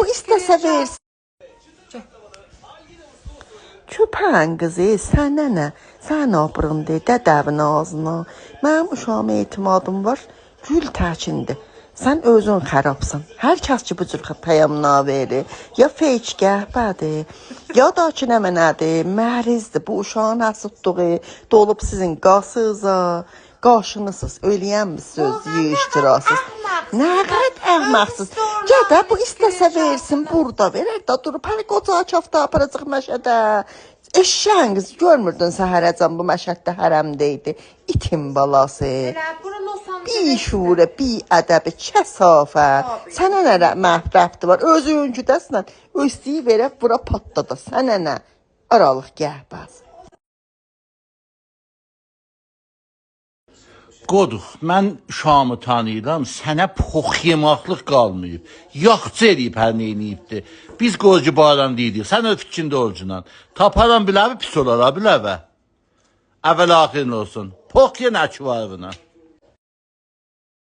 Bu istəsə versin. Köpən qızı, sənə nə? Sən obrun de, dədəvin ağzına. Mənim uşağıma etimadım var, gül təkindir. Sən özün xərabsan. Hər kəs ki bu cür pəyamına verir. Ya feyç qəhbədir, ya da ki nə mənədir, məhrizdir. Bu uşağın əsudluğu dolub sizin qasınıza, qaşınısız, öləyənmisiniz, yığışdırasız. Nə qədər əhməqsiz. Ya da bu istəsə versin, burada verər də durub, hər qoca kafta aparacaq məşədə. Eşşən qız, görmürdün səhərəcən bu məşəddə hərəmdəydi. İtin balası. Bir şuurə, bir ədəbi, kəsafət. Sənə nə məhrəfti var? Özünküdəsinə, özlüyü verək, bura patladı. Sənə nə? Aralıq gəhbəz. Qoduq, mən Şamı tanıyıram, sənə pox yemaqlıq qalmayıb. Yaxçı eləyib hər neyniyibdir. Biz qocu baran deyirik, sən öz fikrində orucundan. Taparan biləvi pis olar, biləvə. Əvvəl axirin olsun. Pox yenə ki var buna.